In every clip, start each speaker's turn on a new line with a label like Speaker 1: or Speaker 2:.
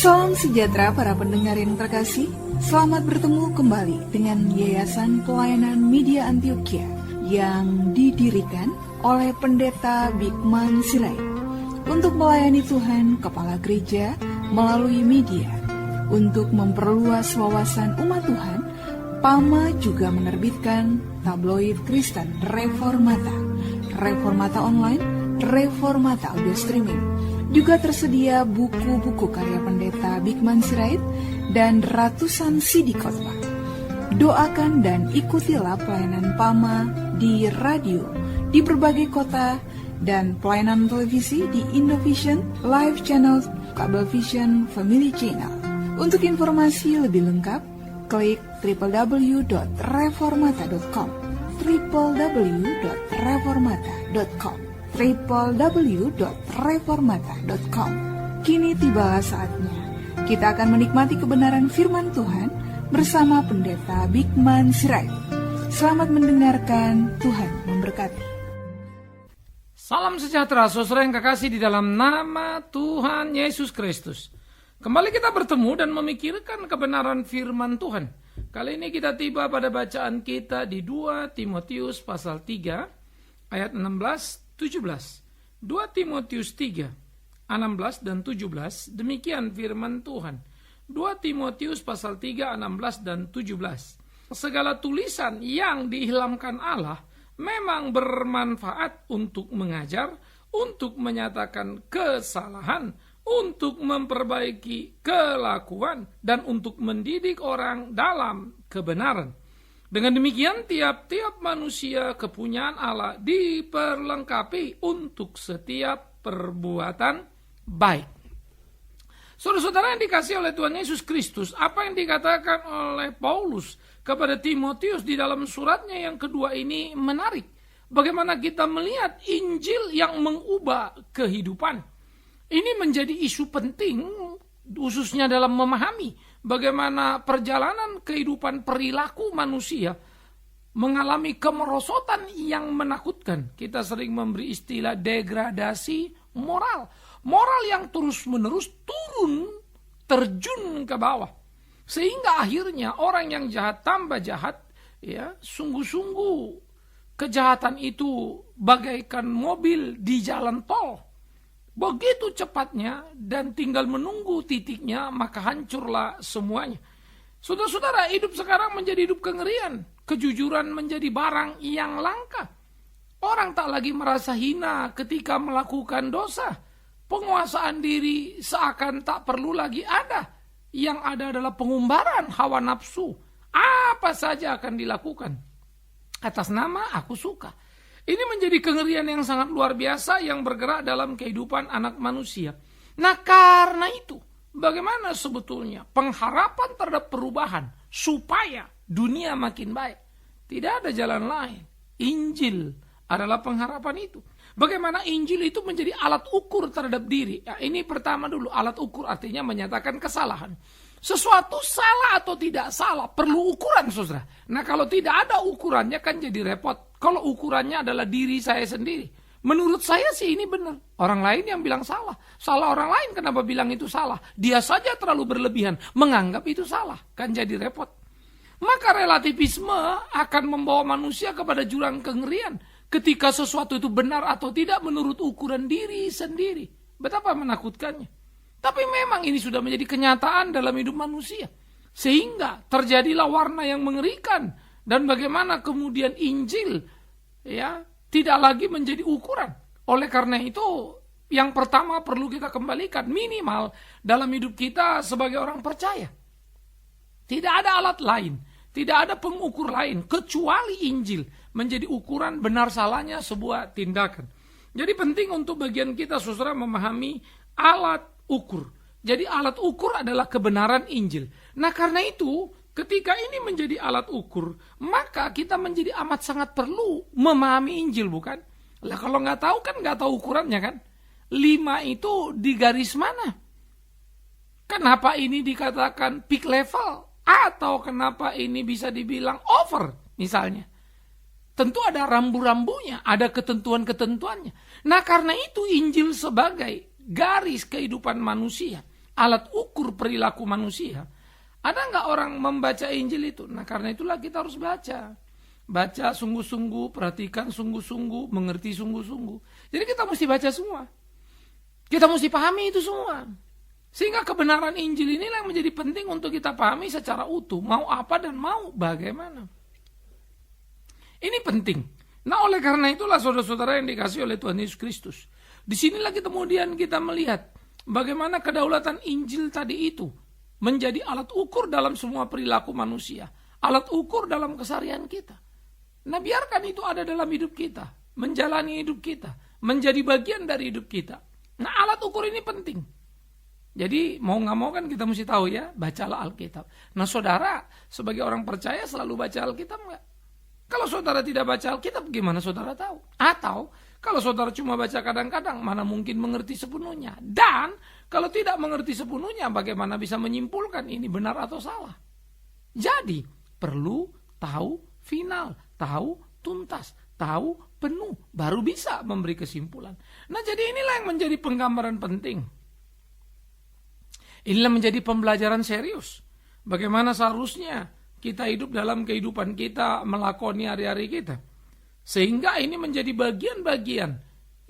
Speaker 1: Salam sejahtera para pendengar yang terkasih. Selamat bertemu kembali dengan Yayasan Pelayanan Media Antioquia yang didirikan oleh Pendeta Bigman Sirait untuk melayani Tuhan Kepala Gereja melalui media. Untuk memperluas wawasan umat Tuhan, PAMA juga menerbitkan tabloid Kristen Reformata, Reformata Online, Reformata Audio Streaming. Juga tersedia buku-buku karya Pendeta Bigman Sirait dan ratusan CD khotbah. Doakan dan ikutilah pelayanan PAMA di radio di berbagai kota dan pelayanan televisi di Indovision, Live Channel, Kabelvision, Family Channel. Untuk informasi lebih lengkap, klik www.reformata.com, www.reformata.com, www.reformata.com. Kini tibalah saatnya kita akan menikmati kebenaran firman Tuhan bersama Pendeta Bigman Sirait. Selamat mendengarkan, Tuhan memberkati.
Speaker 2: Salam sejahtera, saudara yang kekasih di dalam nama Tuhan Yesus Kristus. Kembali kita bertemu dan memikirkan kebenaran firman Tuhan. Kali ini kita tiba pada bacaan kita di 2 Timotius pasal 3 ayat 16-17. 2 Timotius 3, 16 dan 17, demikian firman Tuhan. 2 Timotius pasal 3, 16 dan 17. Segala tulisan yang diilhamkan Allah memang bermanfaat untuk mengajar, untuk menyatakan kesalahan, untuk memperbaiki kelakuan, dan untuk mendidik orang dalam kebenaran. Dengan demikian, tiap-tiap manusia kepunyaan Allah diperlengkapi untuk setiap perbuatan baik. Saudara-saudara yang dikasihi oleh Tuhan Yesus Kristus, apa yang dikatakan oleh Paulus kepada Timotius di dalam suratnya yang kedua ini menarik. Bagaimana kita melihat Injil yang mengubah kehidupan. Ini menjadi isu penting, khususnya dalam memahami bagaimana perjalanan kehidupan perilaku manusia mengalami kemerosotan yang menakutkan. Kita sering memberi istilah degradasi moral. Moral yang terus-menerus turun, terjun ke bawah. Sehingga akhirnya orang yang jahat tambah jahat, ya, sungguh-sungguh kejahatan itu bagaikan mobil di jalan tol. Begitu cepatnya dan tinggal menunggu titiknya, maka hancurlah semuanya. Saudara-saudara, hidup sekarang menjadi hidup kengerian. Kejujuran menjadi barang yang langka. Orang tak lagi merasa hina ketika melakukan dosa. Penguasaan diri seakan tak perlu lagi ada. Yang ada adalah pengumbaran hawa nafsu. Apa saja akan dilakukan atas nama aku suka. Ini menjadi kengerian yang sangat luar biasa yang bergerak dalam kehidupan anak manusia. Nah, karena itu, bagaimana sebetulnya pengharapan terhadap perubahan supaya dunia makin baik? Tidak ada jalan lain. Injil adalah pengharapan itu. Bagaimana Injil itu menjadi alat ukur terhadap diri? Ya, ini pertama dulu, alat ukur artinya menyatakan kesalahan. Sesuatu salah atau tidak salah perlu ukuran, saudara. Nah, kalau tidak ada ukurannya kan jadi repot. Kalau ukurannya adalah diri saya sendiri. Menurut saya sih ini benar. Orang lain yang bilang salah. Salah orang lain kenapa bilang itu salah? Dia saja terlalu berlebihan menganggap itu salah. Kan jadi repot. Maka relativisme akan membawa manusia kepada jurang kengerian. Ketika sesuatu itu benar atau tidak menurut ukuran diri sendiri. Betapa menakutkannya. Tapi memang ini sudah menjadi kenyataan dalam hidup manusia. Sehingga terjadilah warna yang mengerikan. Dan bagaimana kemudian Injil ya tidak lagi menjadi ukuran. Oleh karena itu, yang pertama perlu kita kembalikan minimal dalam hidup kita sebagai orang percaya. Tidak ada alat lain, tidak ada pengukur lain kecuali Injil menjadi ukuran benar salahnya sebuah tindakan. Jadi penting untuk bagian kita, saudara, memahami alat ukur. Jadi alat ukur adalah kebenaran Injil. Nah, karena itu ketika ini menjadi alat ukur, maka kita menjadi amat sangat perlu memahami Injil, bukan? Lah kalau nggak tahu kan nggak tahu ukurannya kan? 5 itu di garis mana? Kenapa ini dikatakan peak level? Atau kenapa ini bisa dibilang over misalnya? Tentu ada rambu-rambunya, ada ketentuan-ketentuannya. Nah, karena itu Injil sebagai garis kehidupan manusia alat ukur perilaku manusia, ada nggak orang membaca Injil itu? Nah, karena itulah kita harus baca. Baca sungguh-sungguh, perhatikan sungguh-sungguh, mengerti sungguh-sungguh. Jadi kita mesti baca semua. Kita mesti pahami itu semua. Sehingga kebenaran Injil inilah yang menjadi penting untuk kita pahami secara utuh. Mau apa dan mau bagaimana. Ini penting. Nah, oleh karena itulah saudara-saudara yang dikasihi oleh Tuhan Yesus Kristus. Disinilah kemudian kita melihat bagaimana kedaulatan Injil tadi itu menjadi alat ukur dalam semua perilaku manusia. Alat ukur dalam keseharian kita. Nah, biarkan itu ada dalam hidup kita. Menjalani hidup kita. Menjadi bagian dari hidup kita. Nah, alat ukur ini penting. Jadi mau nggak mau kan kita mesti tahu ya, bacalah Alkitab. Nah, saudara sebagai orang percaya selalu baca Alkitab nggak? Kalau saudara tidak baca Alkitab, gimana saudara tahu? Atau kalau saudara cuma baca kadang-kadang, mana mungkin mengerti sepenuhnya? Dan kalau tidak mengerti sepenuhnya, bagaimana bisa menyimpulkan ini benar atau salah? Jadi perlu tahu final, tahu tuntas, tahu penuh, baru bisa memberi kesimpulan. Nah, jadi inilah yang menjadi penggambaran penting. Inilah menjadi pembelajaran serius. Bagaimana seharusnya kita hidup dalam kehidupan kita, melakoni hari-hari kita. Sehingga ini menjadi bagian-bagian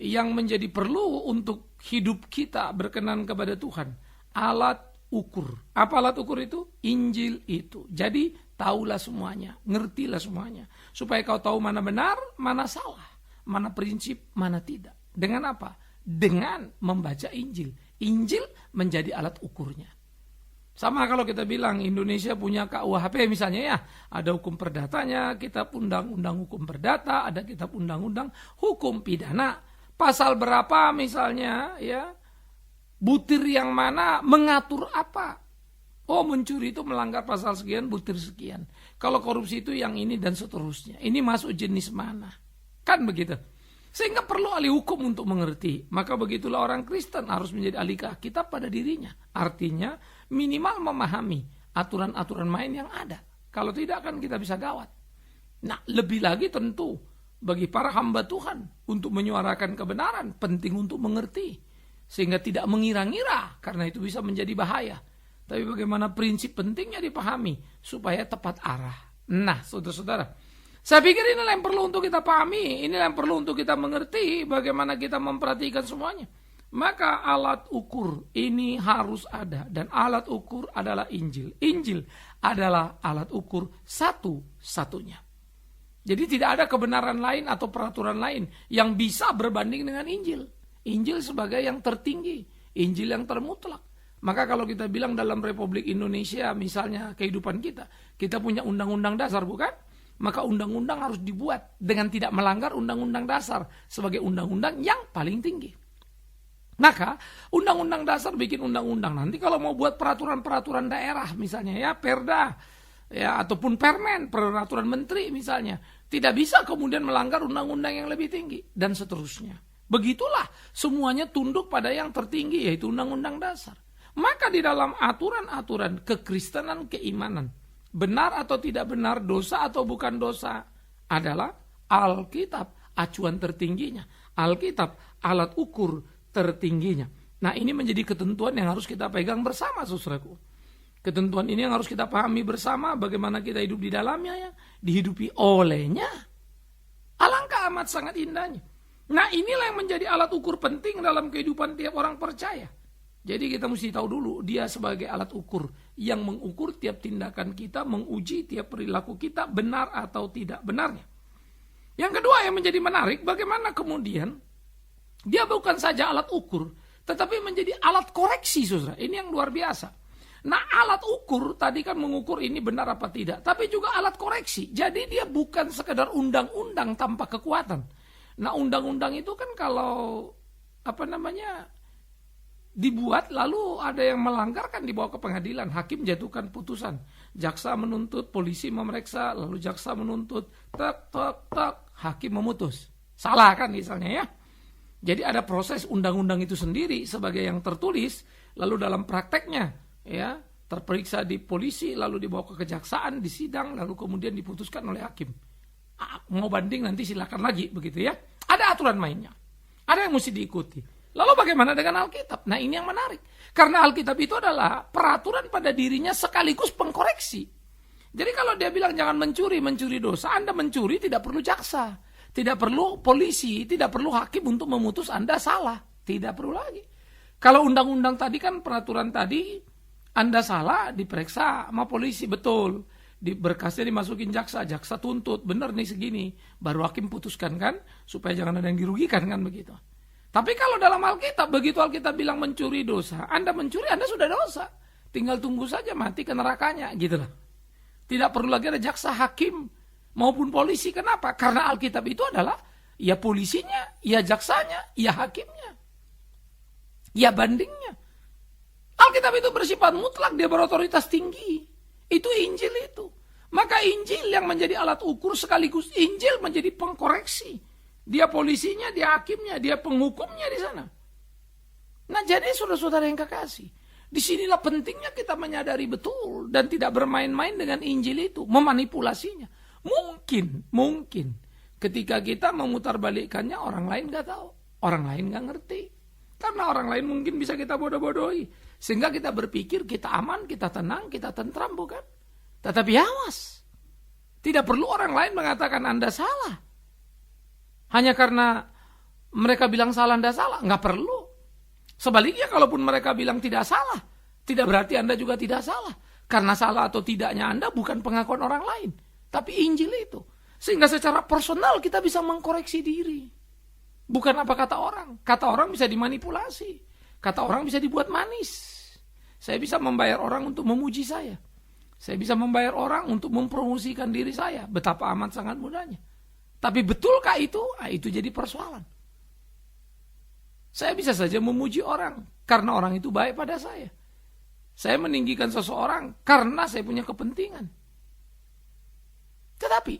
Speaker 2: yang menjadi perlu untuk hidup kita berkenan kepada Tuhan. Alat ukur. Apa alat ukur itu? Injil itu. Jadi tahulah semuanya, ngertilah semuanya. Supaya kau tahu mana benar, mana salah. Mana prinsip, mana tidak. Dengan apa? Dengan membaca Injil. Injil menjadi alat ukurnya. Sama kalau kita bilang Indonesia punya KUHP misalnya ya, ada hukum perdatanya, kitab undang-undang hukum perdata, ada kitab undang-undang hukum pidana. Pasal berapa misalnya ya, butir yang mana mengatur apa. Oh, mencuri itu melanggar pasal sekian, butir sekian. Kalau korupsi itu yang ini dan seterusnya. Ini masuk jenis mana? Kan begitu. Sehingga perlu ahli hukum untuk mengerti. Maka begitulah orang Kristen harus menjadi ahli kitab pada dirinya. Artinya minimal memahami aturan-aturan main yang ada. Kalau tidak kan kita bisa gawat. Nah, lebih lagi tentu bagi para hamba Tuhan untuk menyuarakan kebenaran penting untuk mengerti. Sehingga tidak mengira-ngira karena itu bisa menjadi bahaya. Tapi bagaimana prinsip pentingnya dipahami supaya tepat arah. Nah, saudara-saudara, saya pikir inilah yang perlu untuk kita pahami, inilah yang perlu untuk kita mengerti bagaimana kita memperhatikan semuanya. Maka alat ukur ini harus ada dan alat ukur adalah Injil. Injil adalah alat ukur satu-satunya. Jadi tidak ada kebenaran lain atau peraturan lain yang bisa berbanding dengan Injil. Injil sebagai yang tertinggi, Injil yang termutlak. Maka kalau kita bilang dalam Republik Indonesia misalnya kehidupan kita punya undang-undang dasar bukan? Maka undang-undang harus dibuat dengan tidak melanggar undang-undang dasar sebagai undang-undang yang paling tinggi. Maka undang-undang dasar bikin undang-undang. Nanti kalau mau buat peraturan-peraturan daerah misalnya ya perda ya ataupun permen, peraturan menteri misalnya, tidak bisa kemudian melanggar undang-undang yang lebih tinggi dan seterusnya. Begitulah semuanya tunduk pada yang tertinggi yaitu undang-undang dasar. Maka di dalam aturan-aturan kekristenan keimanan, benar atau tidak benar, dosa atau bukan dosa, adalah Alkitab acuan tertingginya. Alkitab alat ukur tertingginya. Nah, ini menjadi ketentuan yang harus kita pegang bersama, saudaraku. Ketentuan ini yang harus kita pahami bersama, bagaimana kita hidup di dalamnya, ya, dihidupi olehnya. Alangkah amat sangat indahnya. Nah, inilah yang menjadi alat ukur penting dalam kehidupan tiap orang percaya. Jadi kita mesti tahu dulu dia sebagai alat ukur yang mengukur tiap tindakan kita, menguji tiap perilaku kita benar atau tidak benarnya. Yang kedua yang menjadi menarik, bagaimana kemudian dia bukan saja alat ukur, tetapi menjadi alat koreksi, saudara. Ini yang luar biasa. Nah, alat ukur tadi kan mengukur ini benar apa tidak, tapi juga alat koreksi. Jadi dia bukan sekedar undang-undang tanpa kekuatan. Nah, undang-undang itu kan kalau dibuat lalu ada yang melanggar kan dibawa ke pengadilan, hakim jatuhkan putusan, jaksa menuntut, polisi memeriksa, lalu jaksa menuntut, hakim memutus. Salah kan misalnya ya. Jadi ada proses undang-undang itu sendiri sebagai yang tertulis, lalu dalam prakteknya ya terperiksa di polisi, lalu dibawa ke kejaksaan, disidang, lalu kemudian diputuskan oleh hakim. Mau banding nanti silakan lagi begitu ya. Ada aturan mainnya. Ada yang mesti diikuti. Lalu bagaimana dengan Alkitab? Nah ini yang menarik. Karena Alkitab itu adalah peraturan pada dirinya sekaligus pengkoreksi. Jadi kalau dia bilang jangan mencuri dosa, Anda mencuri tidak perlu jaksa. Tidak perlu polisi, tidak perlu hakim untuk memutus Anda salah. Tidak perlu lagi. Kalau undang-undang tadi kan peraturan tadi, Anda salah diperiksa sama polisi, betul. Berkasnya dimasukin jaksa tuntut, benar nih segini. Baru hakim putuskan kan, supaya jangan ada yang dirugikan kan begitu. Tapi kalau dalam Alkitab, begitu Alkitab bilang mencuri dosa, Anda mencuri, Anda sudah dosa. Tinggal tunggu saja mati ke nerakanya, gitu lah. Tidak perlu lagi ada jaksa, hakim, maupun polisi. Kenapa? Karena Alkitab itu adalah, ya polisinya, ya jaksanya, ya hakimnya, ya bandingnya. Alkitab itu bersifat mutlak, dia berotoritas tinggi. Itu Injil itu. Maka Injil yang menjadi alat ukur sekaligus Injil menjadi pengkoreksi. Dia polisinya, dia hakimnya, dia penghukumnya di sana. Nah jadi saudara-saudara yang kekasih, disinilah pentingnya kita menyadari betul dan tidak bermain-main dengan Injil itu, memanipulasinya. Mungkin ketika kita memutarbalikkannya orang lain nggak tahu, orang lain nggak ngerti, karena orang lain mungkin bisa kita bodoh-bodohi, sehingga kita berpikir kita aman, kita tenang, kita tentram, bukan? Tetapi awas, tidak perlu orang lain mengatakan Anda salah. Hanya karena mereka bilang salah, Anda salah. Nggak perlu. Sebaliknya, kalaupun mereka bilang tidak salah, tidak berarti Anda juga tidak salah. Karena salah atau tidaknya Anda bukan pengakuan orang lain, tapi Injil itu. Sehingga secara personal kita bisa mengkoreksi diri. Bukan apa kata orang. Kata orang bisa dimanipulasi. Kata orang bisa dibuat manis. Saya bisa membayar orang untuk memuji saya. Saya bisa membayar orang untuk mempromosikan diri saya. Betapa amat sangat mudahnya. Tapi betulkah itu? Itu jadi persoalan. Saya bisa saja memuji orang karena orang itu baik pada saya. Saya meninggikan seseorang karena saya punya kepentingan. Tetapi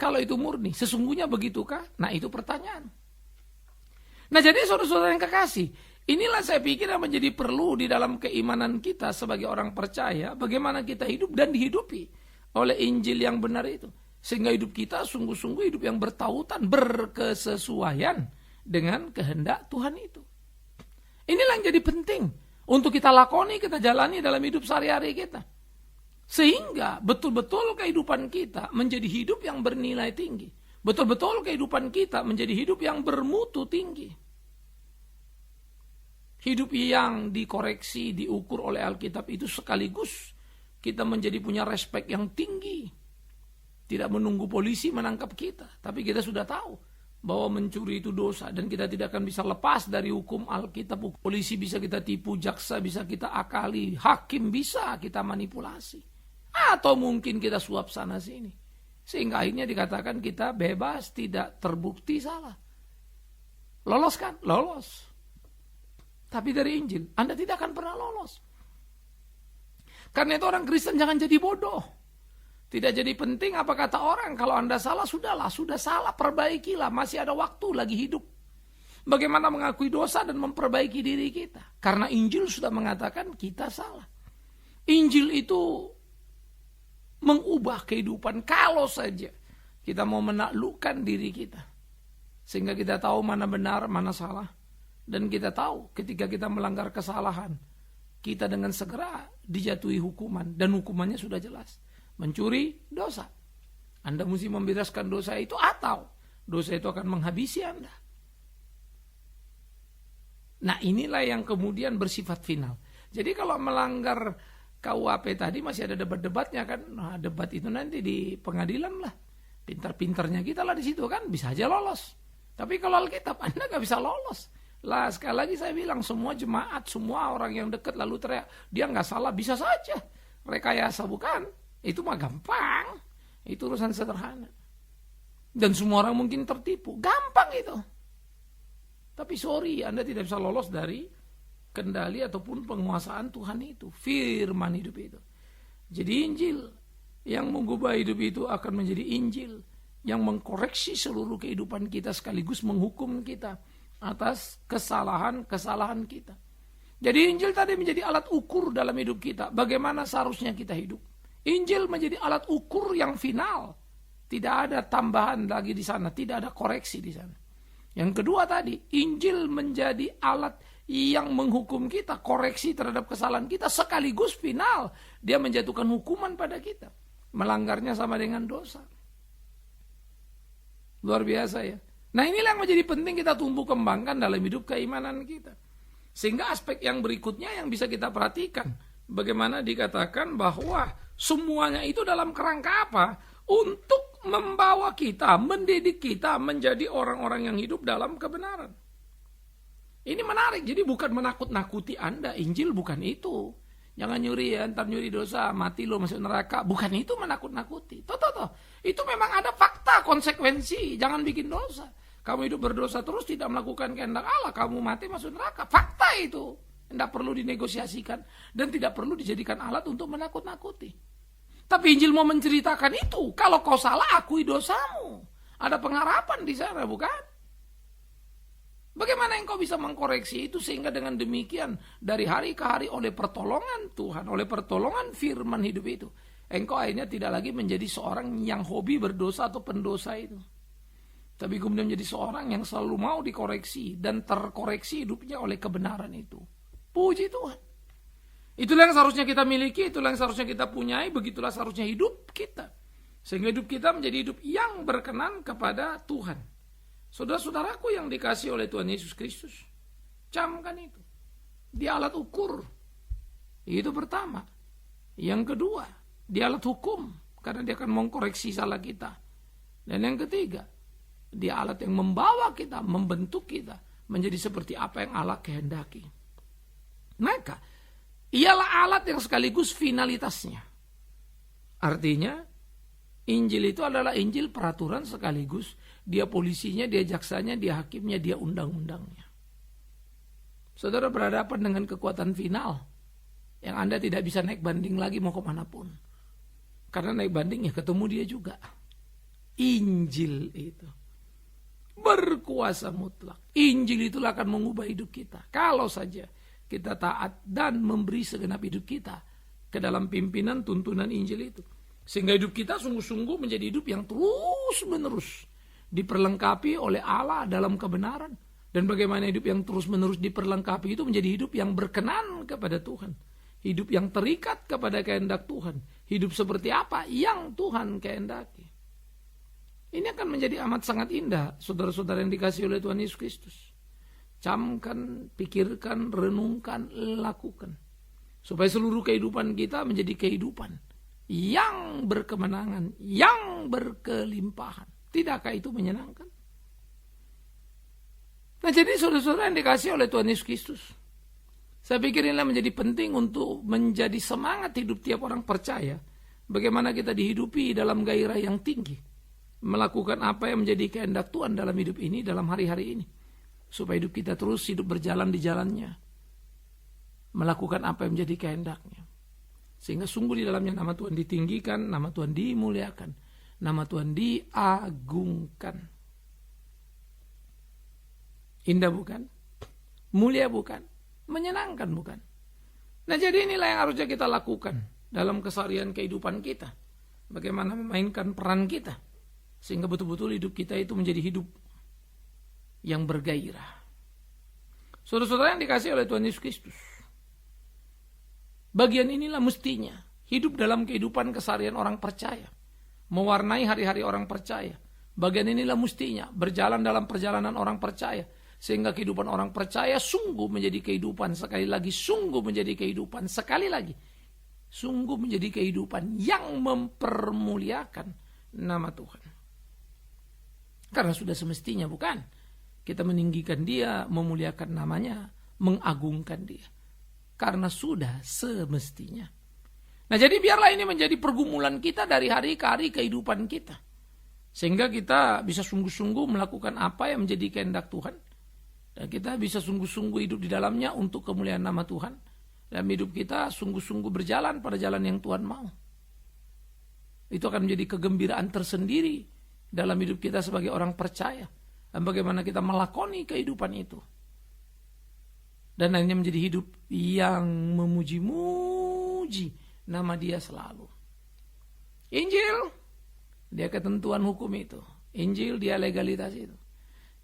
Speaker 2: kalau itu murni, sesungguhnya begitukah? Nah itu pertanyaan. Nah jadi saudara-saudara yang kekasih, inilah saya pikir yang menjadi perlu di dalam keimanan kita sebagai orang percaya, bagaimana kita hidup dan dihidupi oleh Injil yang benar itu. Sehingga hidup kita sungguh-sungguh hidup yang bertautan, berkesesuaian dengan kehendak Tuhan itu. Inilah yang jadi penting untuk kita lakoni, kita jalani dalam hidup sehari-hari kita. Sehingga betul-betul kehidupan kita menjadi hidup yang bernilai tinggi. Betul-betul kehidupan kita menjadi hidup yang bermutu tinggi. Hidup yang dikoreksi, diukur oleh Alkitab itu sekaligus kita menjadi punya respek yang tinggi. Tidak menunggu polisi menangkap kita. Tapi kita sudah tahu bahwa mencuri itu dosa. Dan kita tidak akan bisa lepas dari hukum Alkitab. Polisi bisa kita tipu, jaksa bisa kita akali, hakim bisa kita manipulasi. Atau mungkin kita suap sana sini. Sehingga akhirnya dikatakan kita bebas, tidak terbukti salah. Lolos kan? Lolos. Tapi dari Injil, Anda tidak akan pernah lolos. Karena itu orang Kristen jangan jadi bodoh. Tidak jadi penting apa kata orang. Kalau Anda salah, sudahlah. Sudah salah, perbaikilah. Masih ada waktu lagi hidup. Bagaimana mengakui dosa dan memperbaiki diri kita. Karena Injil sudah mengatakan kita salah. Injil itu mengubah kehidupan. Kalau saja kita mau menaklukkan diri kita. Sehingga kita tahu mana benar, mana salah. Dan kita tahu ketika kita melanggar kesalahan, kita dengan segera dijatuhi hukuman. Dan hukumannya sudah jelas. Mencuri, dosa. Anda mesti membebaskan dosa itu atau dosa itu akan menghabisi Anda. Nah inilah yang kemudian bersifat final. Jadi kalau melanggar KUHP tadi masih ada debat-debatnya kan. Nah debat itu nanti di pengadilan lah. Pintar-pintarnya kita lah di situ kan bisa aja lolos. Tapi kalau Alkitab Anda gak bisa lolos. Lah sekali lagi saya bilang semua jemaat, semua orang yang dekat lalu teriak. Dia gak salah, bisa saja. Rekayasa bukan. Itu mah gampang. Itu urusan sederhana. Dan semua orang mungkin tertipu. Gampang itu. Tapi sorry, Anda tidak bisa lolos dari kendali ataupun penguasaan Tuhan itu. Firman hidup itu. Jadi Injil yang mengubah hidup itu akan menjadi Injil yang mengkoreksi seluruh kehidupan kita sekaligus menghukum kita atas kesalahan-kesalahan kita. Jadi Injil tadi menjadi alat ukur dalam hidup kita. Bagaimana seharusnya kita hidup. Injil menjadi alat ukur yang final. Tidak ada tambahan lagi di sana. Tidak ada koreksi di sana. Yang kedua tadi, Injil menjadi alat yang menghukum kita, koreksi terhadap kesalahan kita, sekaligus final dia menjatuhkan hukuman pada kita. Melanggarnya sama dengan dosa. Luar biasa ya. Nah inilah yang menjadi penting kita tumbuh kembangkan dalam hidup keimanan kita. Sehingga aspek yang berikutnya yang bisa kita perhatikan. Bagaimana dikatakan bahwa semuanya itu dalam kerangka apa? Untuk membawa kita, mendidik kita menjadi orang-orang yang hidup dalam kebenaran. Ini menarik, jadi bukan menakut-nakuti Anda. Injil bukan itu. Jangan nyuri ya, ntar nyuri dosa, mati lo masuk neraka. Bukan itu menakut-nakuti. Toh. Itu memang ada fakta, konsekuensi. Jangan bikin dosa. Kamu hidup berdosa terus tidak melakukan kehendak Allah, kamu mati masuk neraka. Fakta itu. Tidak perlu dinegosiasikan. Dan tidak perlu dijadikan alat untuk menakut-nakuti. Tapi Injil mau menceritakan itu. Kalau kau salah, akui dosamu. Ada pengharapan di sana, bukan? Bagaimana engkau bisa mengkoreksi itu sehingga dengan demikian dari hari ke hari oleh pertolongan Tuhan, oleh pertolongan firman hidup itu, engkau akhirnya tidak lagi menjadi seorang yang hobi berdosa atau pendosa itu. Tapi kemudian menjadi seorang yang selalu mau dikoreksi dan terkoreksi hidupnya oleh kebenaran itu. Puji Tuhan. Itulah yang seharusnya kita miliki, itulah yang seharusnya kita punyai, begitulah seharusnya hidup kita. Sehingga hidup kita menjadi hidup yang berkenan kepada Tuhan. Saudara-saudaraku yang dikasihi oleh Tuhan Yesus Kristus, camkan itu. Dia alat ukur. Itu pertama. Yang kedua, dia alat hukum. Karena dia akan mengkoreksi salah kita. Dan yang ketiga, dia alat yang membawa kita, membentuk kita menjadi seperti apa yang Allah kehendaki. Maka, ialah alat yang sekaligus finalitasnya. Artinya, Injil itu adalah Injil peraturan sekaligus dia polisinya, dia jaksanya, dia hakimnya, dia undang-undangnya. Saudara berhadapan dengan kekuatan final yang Anda tidak bisa naik banding lagi mau kemanapun. Karena naik banding ya ketemu dia juga. Injil itu berkuasa mutlak. Injil itulah akan mengubah hidup kita. Kalau saja kita taat dan memberi segenap hidup kita ke dalam pimpinan tuntunan Injil itu. Sehingga hidup kita sungguh-sungguh menjadi hidup yang terus-menerus diperlengkapi oleh Allah dalam kebenaran. Dan bagaimana hidup yang terus-menerus diperlengkapi itu menjadi hidup yang berkenan kepada Tuhan. Hidup yang terikat kepada kehendak Tuhan. Hidup seperti apa yang Tuhan kehendaki. Ini akan menjadi amat sangat indah, saudara-saudara yang dikasihi oleh Tuhan Yesus Kristus. Camkan, pikirkan, renungkan, lakukan. Supaya seluruh kehidupan kita menjadi kehidupan yang berkemenangan, yang berkelimpahan. Tidakkah itu menyenangkan? Nah jadi saudara-saudara yang dikasihi oleh Tuhan Yesus Kristus, saya pikir inilah menjadi penting untuk menjadi semangat hidup tiap orang percaya. Bagaimana kita dihidupi dalam gairah yang tinggi. Melakukan apa yang menjadi kehendak Tuhan dalam hidup ini, dalam hari-hari ini. Supaya hidup kita terus hidup berjalan di jalannya. Melakukan apa yang menjadi kehendaknya. Sehingga sungguh di dalamnya nama Tuhan ditinggikan, nama Tuhan dimuliakan, nama Tuhan diagungkan. Indah bukan? Mulia bukan? Menyenangkan bukan? Nah jadi inilah yang harusnya kita lakukan dalam keseharian kehidupan kita. Bagaimana memainkan peran kita. Sehingga betul-betul hidup kita itu menjadi hidup yang bergairah. Saudara-saudara yang dikasihi oleh Tuhan Yesus Kristus. Bagian inilah mestinya hidup dalam kehidupan keseharian orang percaya. Mewarnai hari-hari orang percaya. Bagian inilah mestinya berjalan dalam perjalanan orang percaya. Sehingga kehidupan orang percaya sungguh menjadi kehidupan. Sekali lagi sungguh menjadi kehidupan. Sekali lagi sungguh menjadi kehidupan yang mempermuliakan nama Tuhan. Karena sudah semestinya bukan? Kita meninggikan dia, memuliakan namanya, mengagungkan dia. Karena sudah semestinya. Nah jadi biarlah ini menjadi pergumulan kita dari hari ke hari kehidupan kita. Sehingga kita bisa sungguh-sungguh melakukan apa yang menjadi kehendak Tuhan. Dan kita bisa sungguh-sungguh hidup di dalamnya untuk kemuliaan nama Tuhan. Dan hidup kita sungguh-sungguh berjalan pada jalan yang Tuhan mau. Itu akan menjadi kegembiraan tersendiri dalam hidup kita sebagai orang percaya. Dan bagaimana kita melakoni kehidupan itu. Dan akhirnya menjadi hidup yang memuji-muji nama dia selalu. Injil, dia ketentuan hukum itu. Injil, dia legalitas itu.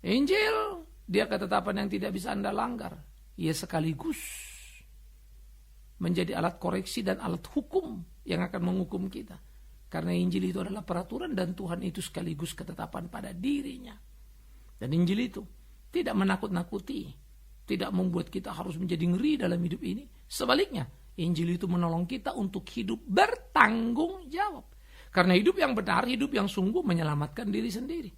Speaker 2: Injil, dia ketetapan yang tidak bisa Anda langgar. Ia sekaligus menjadi alat koreksi dan alat hukum yang akan menghukum kita. Karena Injil itu adalah peraturan dan Tuhan itu sekaligus ketetapan pada dirinya. Dan Injil itu tidak menakut-nakuti, tidak membuat kita harus menjadi ngeri dalam hidup ini. Sebaliknya, Injil itu menolong kita untuk hidup bertanggung jawab. Karena hidup yang benar, hidup yang sungguh menyelamatkan diri sendiri.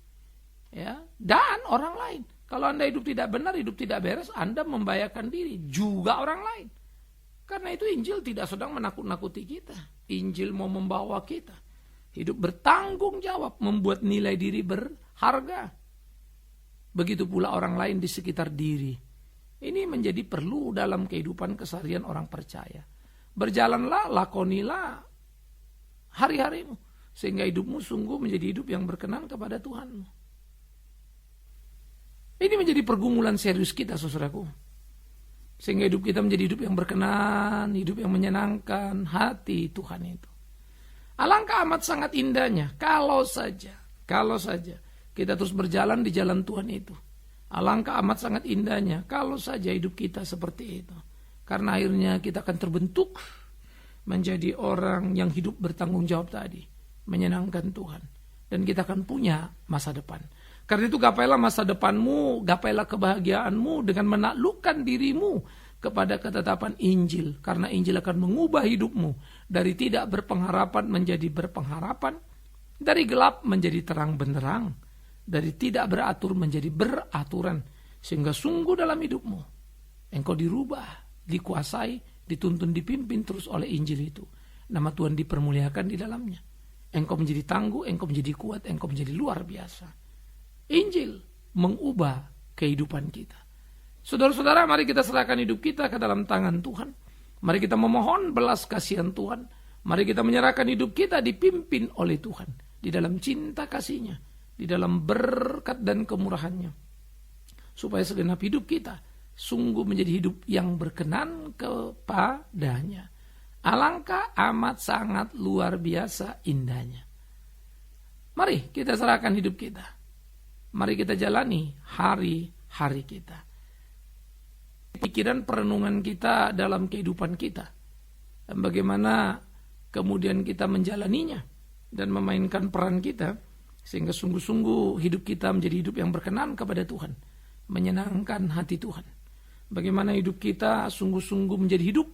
Speaker 2: Ya, dan orang lain. Kalau Anda hidup tidak benar, hidup tidak beres, Anda membahayakan diri, juga orang lain. Karena itu Injil tidak sedang menakut-nakuti kita. Injil mau membawa kita hidup bertanggung jawab, membuat nilai diri berharga. Begitu pula orang lain di sekitar diri. Ini menjadi perlu dalam kehidupan keseharian orang percaya. Berjalanlah, lakonilah hari-harimu, sehingga hidupmu sungguh menjadi hidup yang berkenan kepada Tuhanmu. Ini menjadi pergumulan serius kita, saudaraku. Sehingga hidup kita menjadi hidup yang berkenan, hidup yang menyenangkan hati Tuhan itu. Alangkah amat sangat indahnya kalau saja kita terus berjalan di jalan Tuhan itu. Alangkah amat sangat indahnya kalau saja hidup kita seperti itu. Karena akhirnya kita akan terbentuk menjadi orang yang hidup bertanggung jawab tadi, menyenangkan Tuhan. Dan kita akan punya masa depan. Karena itu gapailah masa depanmu, gapailah kebahagiaanmu dengan menaklukkan dirimu kepada ketetapan Injil. Karena Injil akan mengubah hidupmu dari tidak berpengharapan menjadi berpengharapan, dari gelap menjadi terang benderang, dari tidak beratur menjadi beraturan. Sehingga sungguh dalam hidupmu engkau dirubah, dikuasai, dituntun, dipimpin terus oleh Injil itu. Nama Tuhan dipermuliakan di dalamnya. Engkau menjadi tangguh, engkau menjadi kuat, engkau menjadi luar biasa. Injil mengubah kehidupan kita. Saudara-saudara, mari kita serahkan hidup kita ke dalam tangan Tuhan. Mari kita memohon belas kasihan Tuhan. Mari kita menyerahkan hidup kita dipimpin oleh Tuhan. Di dalam cinta kasih-Nya, di dalam berkat dan kemurahan-Nya. Supaya segenap hidup kita sungguh menjadi hidup yang berkenan kepada-Nya. Alangkah amat sangat luar biasa indahnya. Mari kita serahkan hidup kita. Mari kita jalani hari-hari kita. Pikiran perenungan kita dalam kehidupan kita. Dan bagaimana kemudian kita menjalaninya. Dan memainkan peran kita. Sehingga sungguh-sungguh hidup kita menjadi hidup yang berkenan kepada Tuhan. Menyenangkan hati Tuhan. Bagaimana hidup kita sungguh-sungguh menjadi hidup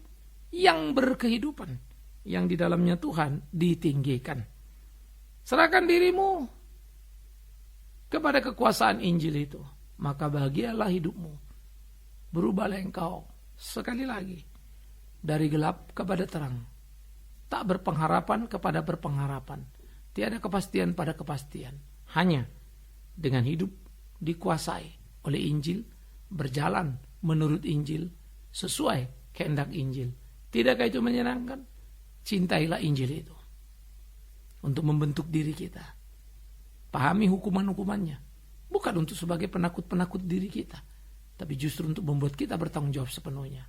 Speaker 2: yang berkehidupan. Yang di dalamnya Tuhan ditinggikan. Serahkan dirimu kepada kekuasaan Injil itu, maka bahagialah hidupmu. Berubahlah engkau sekali lagi dari gelap kepada terang. Tak berpengharapan kepada berpengharapan. Tiada kepastian pada kepastian. Hanya dengan hidup dikuasai oleh Injil, berjalan menurut Injil, sesuai kehendak Injil. Tidakkah itu menyenangkan? Cintailah Injil itu untuk membentuk diri kita. Pahami hukuman-hukumannya. Bukan untuk sebagai penakut-penakut diri kita. Tapi justru untuk membuat kita bertanggung jawab sepenuhnya.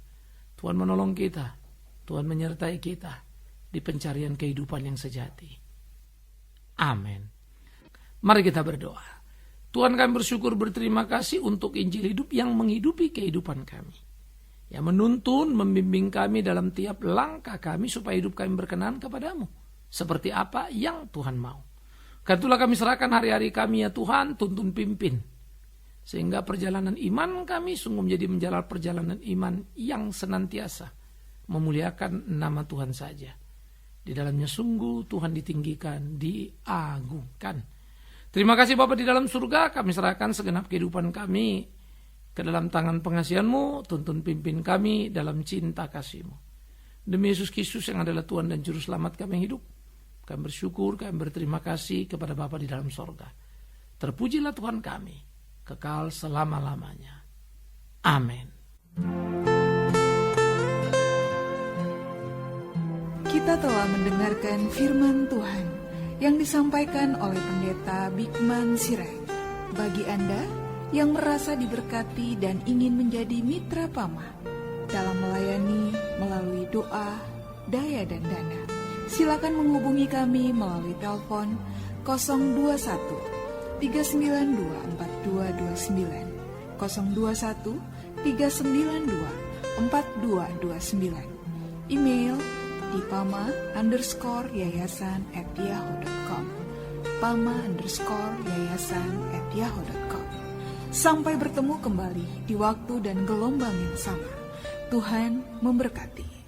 Speaker 2: Tuhan menolong kita. Tuhan menyertai kita. Di pencarian kehidupan yang sejati. Amin. Mari kita berdoa. Tuhan, kami bersyukur berterima kasih untuk Injil hidup yang menghidupi kehidupan kami. Yang menuntun, membimbing kami dalam tiap langkah kami supaya hidup kami berkenan kepadamu. Seperti apa yang Tuhan mau. Karena itulah kami serahkan hari-hari kami ya Tuhan, tuntun pimpin. Sehingga perjalanan iman kami sungguh menjadi perjalanan iman yang senantiasa memuliakan nama Tuhan saja. Di dalamnya sungguh Tuhan ditinggikan, diagungkan. Terima kasih Bapa di dalam surga, kami serahkan segenap kehidupan kami ke dalam tangan pengasihan-Mu, tuntun pimpin kami dalam cinta kasih-Mu. Demi Yesus Kristus yang adalah Tuhan dan Juru Selamat kami hidup. Kami bersyukur, kami berterima kasih kepada Bapa di dalam sorga. Terpujilah Tuhan kami, kekal selama-lamanya. Amin.
Speaker 1: Kita telah mendengarkan firman Tuhan yang disampaikan oleh Pendeta Bikman Sirait. Bagi Anda yang merasa diberkati dan ingin menjadi mitra Pama dalam melayani melalui doa, daya dan dana, silakan menghubungi kami melalui telepon 021 3924229, 021 392 4229. Email di pama_yayasan@yahoo.com, pama_yayasan@yahoo.com. Sampai bertemu kembali di waktu dan gelombang yang sama. Tuhan memberkati.